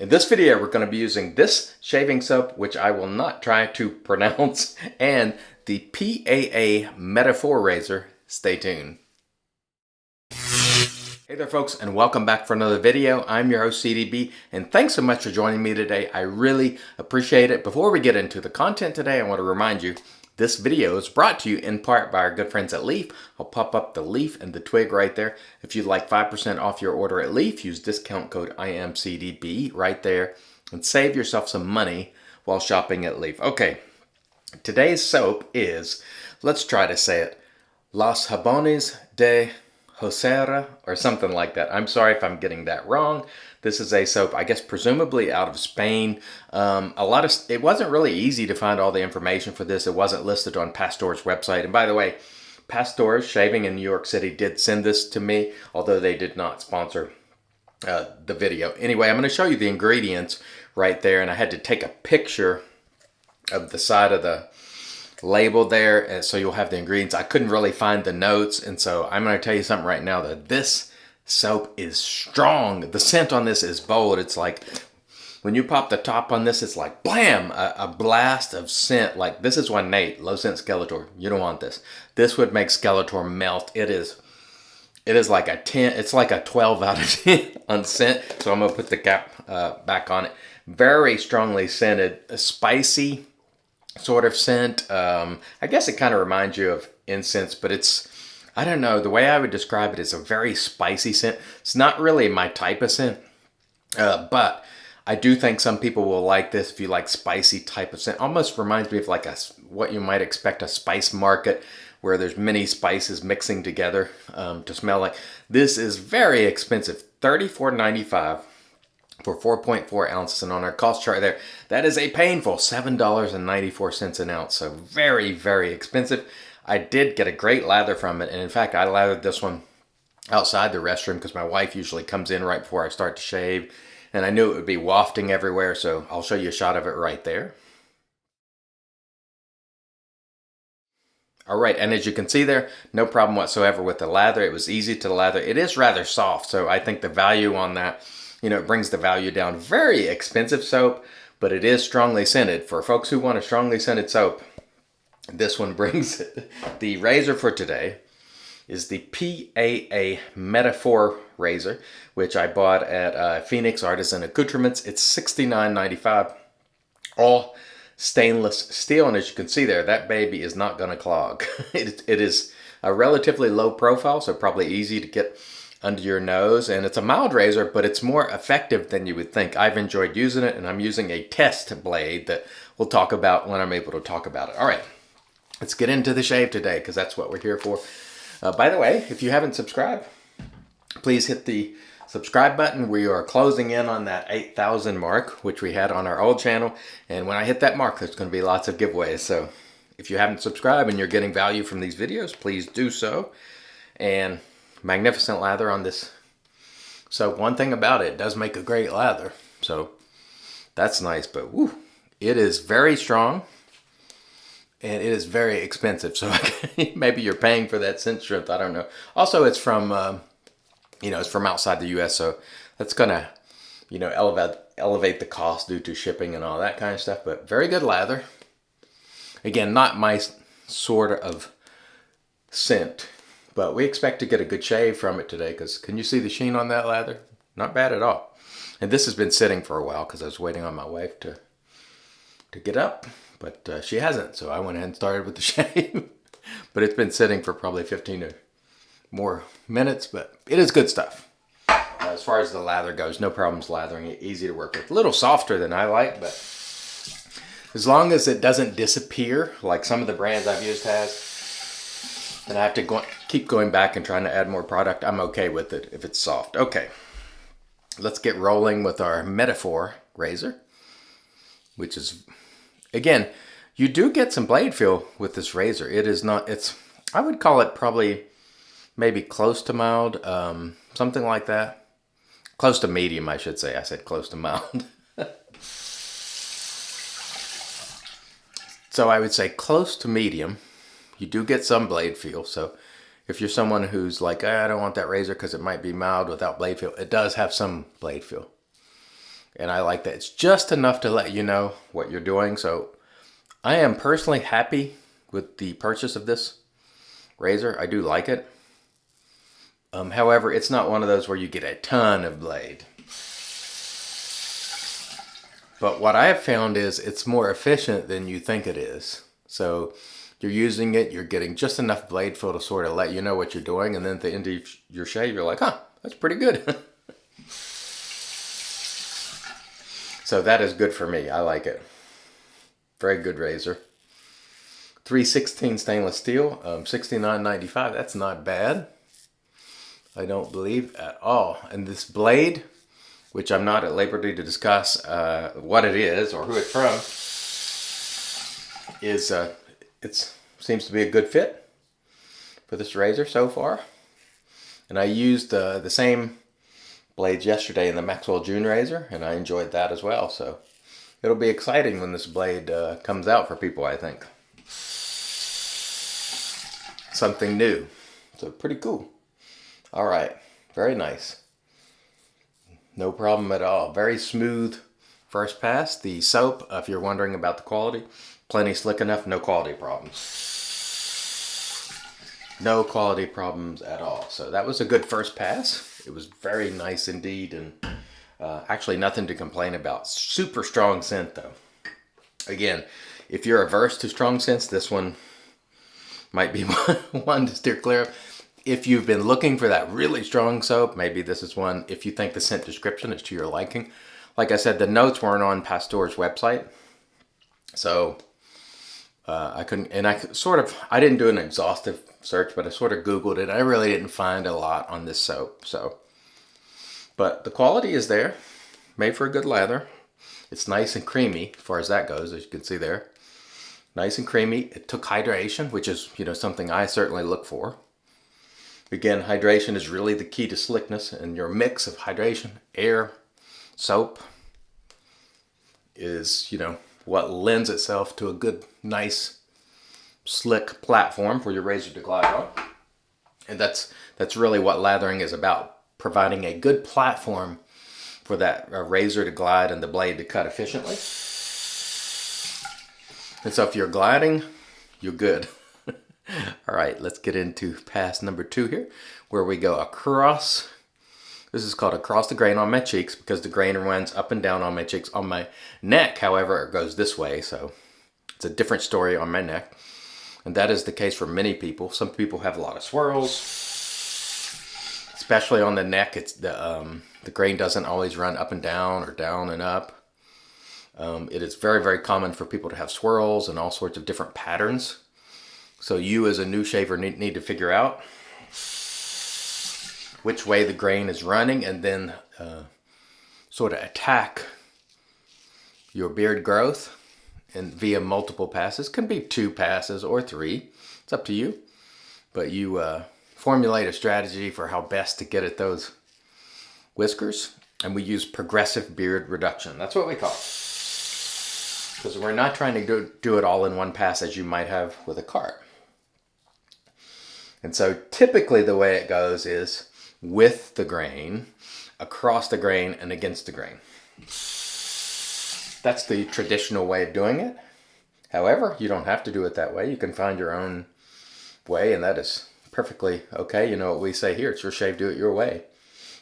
In this video, we're going to be using this shaving soap, which I will not try to pronounce, and the PAA Metaphor razor. Stay tuned. Hey there folks, and welcome back for another video. I'm your host CDB, and thanks so much for joining me today. I really appreciate it. Before we get into the content today, I want to remind you this video is brought to you in part by our good friends at Leaf. I'll pop up the Leaf and the twig right there. If you'd like 5% off your order at Leaf, use discount code IAMCDB right there and save yourself some money while shopping at Leaf. Okay, today's soap is, let's try to say it, Los Jabones De Joserra or something like that. I'm sorry if I'm getting that wrong. This is a soap, I guess, presumably out of Spain. It wasn't really easy to find all the information for this. It wasn't listed on Pastor's website. And by the way, Pastor's Shaving in New York City did send this to me, although they did not sponsor the video. Anyway, I'm going to show you the ingredients right there, and I had to take a picture of the side of the label there, and so you'll have the ingredients. I couldn't really find the notes, and so I'm going to tell you something right now that this soap is strong. The scent on this is bold. It's like when you pop the top on this, it's like blam, a blast of scent. Like this is one Nate, low scent Skeletor. You don't want this. This would make Skeletor melt. It is like a 10. It's like a 12 out of 10 on scent. So I'm gonna put the cap back on it. Very strongly scented, a spicy sort of scent. I guess it kind of reminds you of incense, but it's, I don't know, the way I would describe it is a very spicy scent. It's not really my type of scent, but I do think some people will like this if you like spicy type of scent. Almost reminds me of like what you might expect a spice market where there's many spices mixing together to smell like. This is very expensive, $34.95 for 4.4 ounces, and on our cost chart there, that is a painful $7.94 an ounce. So very, very expensive. I did get a great lather from it, and in fact, I lathered this one outside the restroom because my wife usually comes in right before I start to shave, and I knew it would be wafting everywhere, so I'll show you a shot of it right there. All right, and as you can see there, no problem whatsoever with the lather. It was easy to lather. It is rather soft, so I think the value on that, it brings the value down. Very expensive soap, but it is strongly scented. For folks who want a strongly scented soap, this one brings it. The razor for today is the PAA Metaphor razor, which I bought at Phoenix Artisan Accoutrements. It's $69.95, all stainless steel, and as you can see there, that baby is not going to clog. It is a relatively low profile, so probably easy to get under your nose, and it's a mild razor, but it's more effective than you would think. I've enjoyed using it, and I'm using a test blade that we'll talk about when I'm able to talk about it. All right, let's get into the shave today, because that's what we're here for. By the way, if you haven't subscribed, please hit the subscribe button. We are closing in on that 8,000 mark, which we had on our old channel, and when I hit that mark, there's going to be lots of giveaways. So if you haven't subscribed and you're getting value from these videos, please do so. And magnificent lather on this. So one thing about it does make a great lather, so that's nice. But woo, it is very strong, and it is very expensive. So maybe you're paying for that scent strength. I don't know. Also, it's from it's from outside the U.S., so that's gonna elevate the cost due to shipping and all that kind of stuff. But very good lather. Again, not my sort of scent, but we expect to get a good shave from it today, because can you see the sheen on that lather? Not bad at all. And this has been sitting for a while because I was waiting on my wife to get up, but she hasn't, so I went ahead and started with the shave. But it's been sitting for probably 15 or more minutes, but it is good stuff. As far as the lather goes, no problems lathering it, easy to work with. A little softer than I like, but as long as it doesn't disappear like some of the brands I've used has, and I have to keep going back and trying to add more product, I'm okay with it if it's soft. Okay, let's get rolling with our Metaphor razor, which is, again, you do get some blade feel with this razor. It is not, I would call it probably maybe close to mild, something like that. Close to medium, I should say. I said close to mild. So I would say close to medium. You do get some blade feel, so if you're someone who's like, I don't want that razor because it might be mild without blade feel, it does have some blade feel. And I like that. It's just enough to let you know what you're doing. So I am personally happy with the purchase of this razor. I do like it. However, it's not one of those where you get a ton of blade. But what I have found is it's more efficient than you think it is. So you're using it, you're getting just enough blade fill to sort of let you know what you're doing. And then at the end of your shave, you're like, huh, that's pretty good. So that is good for me. I like it. Very good razor. 3/16 stainless steel, $69.95. That's not bad. I don't believe at all. And this blade, which I'm not at liberty to discuss what it is or who it's from, is it seems to be a good fit for this razor so far. And I used the same blades yesterday in the Maxwell June razor, and I enjoyed that as well. So it'll be exciting when this blade comes out for people, I think. Something new. So pretty cool. All right. Very nice. No problem at all. Very smooth first pass. The soap, if you're wondering about the quality, plenty slick enough. No quality problems. No quality problems at all. So that was a good first pass. It was very nice indeed, and actually nothing to complain about. Super strong scent though. Again, if you're averse to strong scents, this one might be one to steer clear of. If you've been looking for that really strong soap, maybe this is one. If you think the scent description is to your liking. Like I said, the notes weren't on Pasteur's website. So I couldn't, and I didn't do an exhaustive search, but I sort of Googled it. I really didn't find a lot on this soap. So, but the quality is there. Made for a good lather. It's nice and creamy as far as that goes, as you can see there. Nice and creamy. It took hydration, which is, something I certainly look for. Again, hydration is really the key to slickness, and your mix of hydration, air, soap is, what lends itself to a good, nice, slick platform for your razor to glide on. And that's really what lathering is about, providing a good platform for that razor to glide and the blade to cut efficiently. And so if you're gliding, you're good. All right, let's get into pass number 2 here, where we go across. This is called across the grain on my cheeks because the grain runs up and down on my cheeks. On my neck, however, it goes this way, so it's a different story on my neck. And that is the case for many people. Some people have a lot of swirls, especially on the neck. It's the grain doesn't always run up and down or down and up. It is very, very common for people to have swirls and all sorts of different patterns. So you as a new shaver need to figure out which way the grain is running and then sort of attack your beard growth and via multiple passes. Can be 2 passes or 3. It's up to you. But you formulate a strategy for how best to get at those whiskers. And we use progressive beard reduction. That's what we call it. Because we're not trying to do it all in one pass as you might have with a cart. And so typically the way it goes is with the grain, across the grain, and against the grain. That's the traditional way of doing it. However, you don't have to do it that way. You can find your own way, and that is perfectly okay. You know what we say here, it's your shave, do it your way.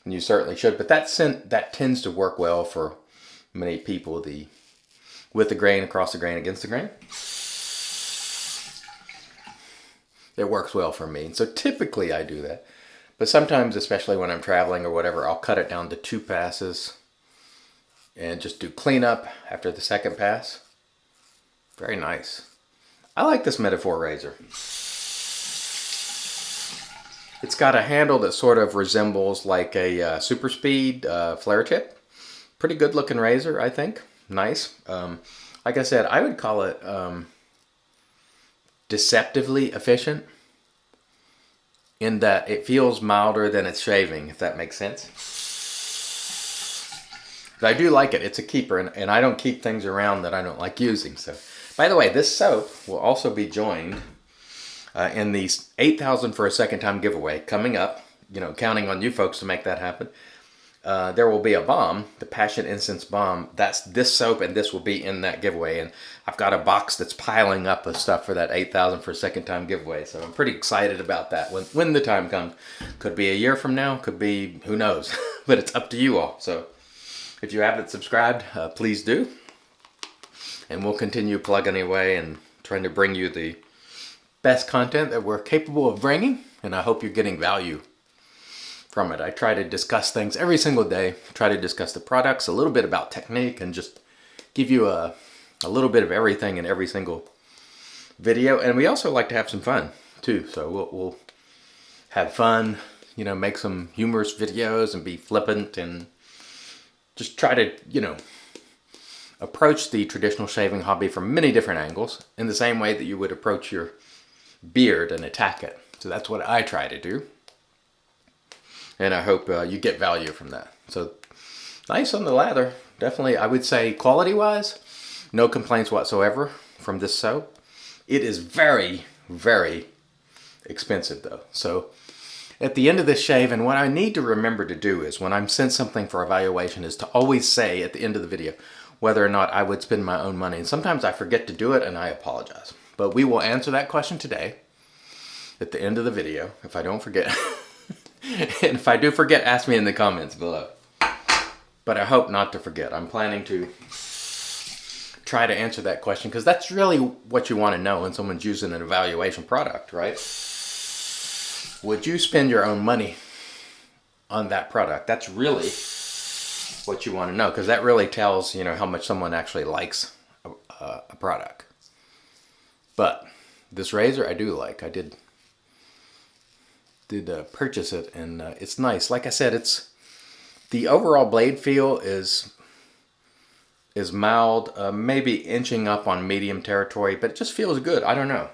And you certainly should. But that tends to work well for many people, with the grain, across the grain, against the grain. It works well for me. So typically I do that. But sometimes, especially when I'm traveling or whatever, I'll cut it down to 2 passes and just do cleanup after the second pass. Very nice. I like this Metaphor razor. It's got a handle that sort of resembles like a Super Speed flare tip. Pretty good looking razor, I think. Nice. Like I said, I would call it deceptively efficient in that it feels milder than it's shaving, if that makes sense. But I do like it. It's a keeper, and I don't keep things around that I don't like using. So, by the way, this soap will also be joined in the 8,000 for a second time giveaway coming up. Counting on you folks to make that happen. there will be a balm, the Passion Incense Balm. That's this soap, and this will be in that giveaway. And I've got a box that's piling up of stuff for that 8,000 for a second time giveaway. So I'm pretty excited about that when the time comes. Could be a year from now, could be, who knows. But it's up to you all. So if you haven't subscribed, please do. And we'll continue plugging away and trying to bring you the best content that we're capable of bringing. And I hope you're getting value from it. I try to discuss things every single day, try to discuss the products, a little bit about technique, and just give you a little bit of everything in every single video. And we also like to have some fun too. So we'll have fun, you know, make some humorous videos and be flippant and just try to, you know, approach the traditional shaving hobby from many different angles in the same way that you would approach your beard and attack it. So that's what I try to do. And I hope you get value from that. So nice on the lather. Definitely, I would say quality-wise, no complaints whatsoever from this soap. It is very, very expensive though. So at the end of this shave, and what I need to remember to do is when I'm sent something for evaluation is to always say at the end of the video whether or not I would spend my own money. And sometimes I forget to do it and I apologize. But we will answer that question today at the end of the video if I don't forget. And if I do forget, ask me in the comments below. But I hope not to forget. I'm planning to try to answer that question because that's really what you want to know when someone's using an evaluation product, right? Would you spend your own money on that product? That's really what you want to know because that really tells, you know, how much someone actually likes a product. But this razor I do like. I did purchase it, and it's nice. Like I said, it's the overall blade feel is mild, maybe inching up on medium territory, but it just feels good. I don't know.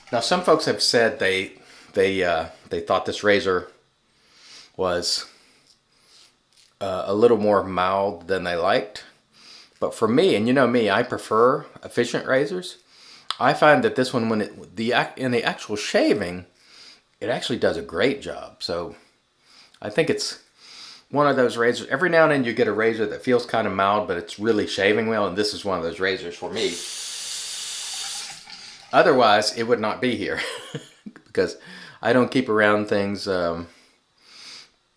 Now some folks have said they thought this razor was a little more mild than they liked, but for me, and you know me, I prefer efficient razors. I find that this one, when in the actual shaving, it actually does a great job. So I think it's one of those razors. Every now and then you get a razor that feels kind of mild, but it's really shaving well, and this is one of those razors for me. Otherwise, it would not be here because I don't keep around things that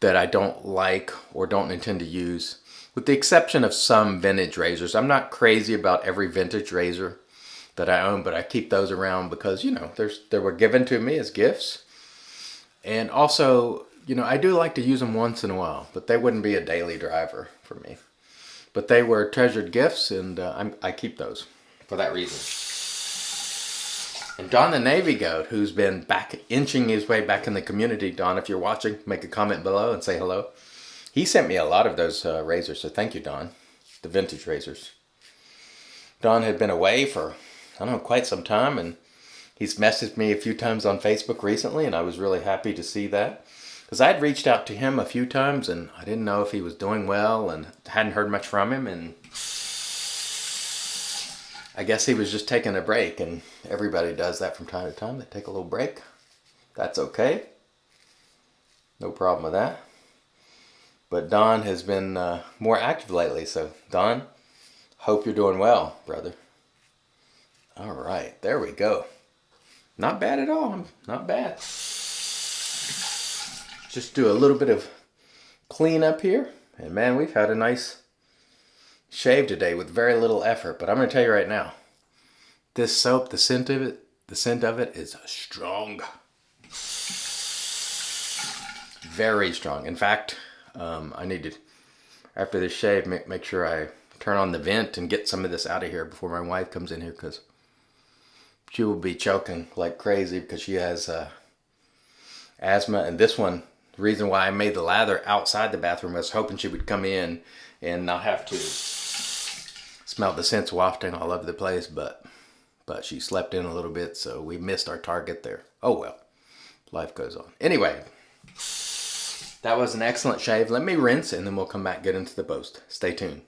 I don't like or don't intend to use, with the exception of some vintage razors. I'm not crazy about every vintage razor that I own, but I keep those around because, you know, they were given to me as gifts. And also, you know, I do like to use them once in a while, but they wouldn't be a daily driver for me. But they were treasured gifts, and I keep those for that reason. And Don the Navy Goat, who's been inching his way back in the community, Don, if you're watching, make a comment below and say hello. He sent me a lot of those razors, so thank you, Don, the vintage razors. Don had been away for, I don't know, quite some time, and he's messaged me a few times on Facebook recently, and I was really happy to see that. Because I had reached out to him a few times, and I didn't know if he was doing well, and hadn't heard much from him, and I guess he was just taking a break, and everybody does that from time to time. They take a little break. That's okay. No problem with that. But Don has been more active lately, so Don, hope you're doing well, brother. All right, there we go. Not bad at all. Not bad. Just do a little bit of cleanup here. And man, we've had a nice shave today with very little effort. But I'm going to tell you right now, this soap, the scent of it is strong. Very strong. In fact, I need to, after this shave, make sure I turn on the vent and get some of this out of here before my wife comes in here, because she will be choking like crazy because she has asthma. And this one, the reason why I made the lather outside the bathroom was hoping she would come in and not have to smell the scents wafting all over the place, but she slept in a little bit, so we missed our target there. Oh well, life goes on. Anyway, that was an excellent shave. Let me rinse and then we'll come back and get into the post. Stay tuned.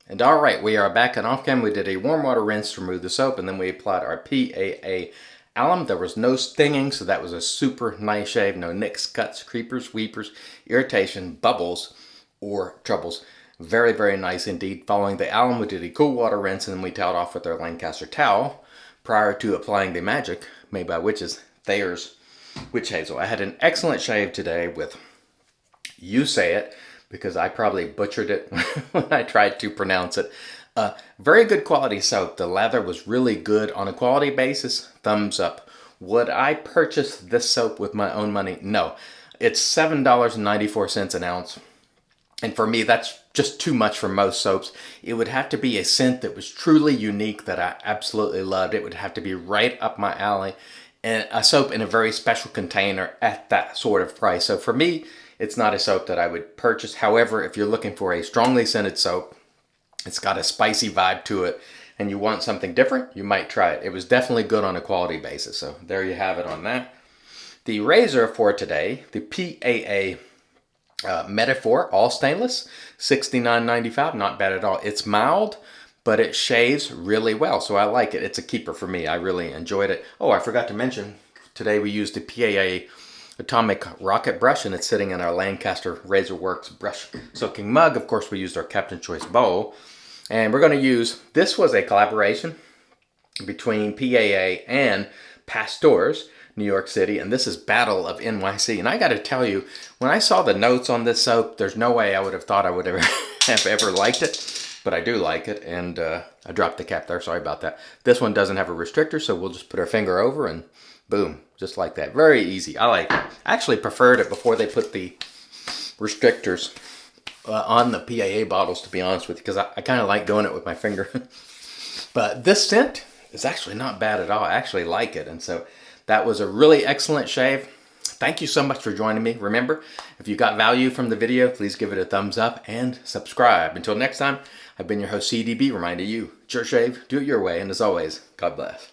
And alright, we are back and off cam. We did a warm water rinse to remove the soap, and then we applied our PAA alum. There was no stinging, so that was a super nice shave. No nicks, cuts, creepers, weepers, irritation, bubbles, or troubles. Very, very nice indeed. Following the alum, we did a cool water rinse, and then we toweled off with our Lancaster towel prior to applying the magic made by witches, Thayer's Witch Hazel. I had an excellent shave today with, you say it, because I probably butchered it when I tried to pronounce it. Very good quality soap. The lather was really good on a quality basis. Thumbs up. Would I purchase this soap with my own money? No. It's $7.94 an ounce. And for me, that's just too much for most soaps. It would have to be a scent that was truly unique that I absolutely loved. It would have to be right up my alley. And a soap in a very special container at that sort of price. So for me, it's not a soap that I would purchase. However, if you're looking for a strongly scented soap, it's got a spicy vibe to it, and you want something different, you might try it. It was definitely good on a quality basis. So there you have it on that. The razor for today, the PAA Metaphor, all stainless, $69.95, not bad at all. It's mild, but it shaves really well, so I like it. It's a keeper for me. I really enjoyed it. Oh, I forgot to mention, today we used the PAA Atomic Rocket Brush, and it's sitting in our Lancaster Razor Works brush soaking mug. Of course, we used our Captain Choice bowl, and we're going to use, this was a collaboration between PAA and Pasteurs, New York City, and this is Battle of NYC. And I got to tell you, when I saw the notes on this soap, there's no way I would have thought I would have ever liked it, but I do like it, and I dropped the cap there, sorry about that. This one doesn't have a restrictor, so we'll just put our finger over and boom, just like that. Very easy. I like it. I actually preferred it before they put the restrictors on the PAA bottles, to be honest with you, because I kind of like doing it with my finger. But this scent is actually not bad at all. I actually like it, and so that was a really excellent shave. Thank you so much for joining me. Remember, if you got value from the video, please give it a thumbs up and subscribe. Until next time, I've been your host, CDB, reminding you, it's your shave, do it your way, and as always, God bless.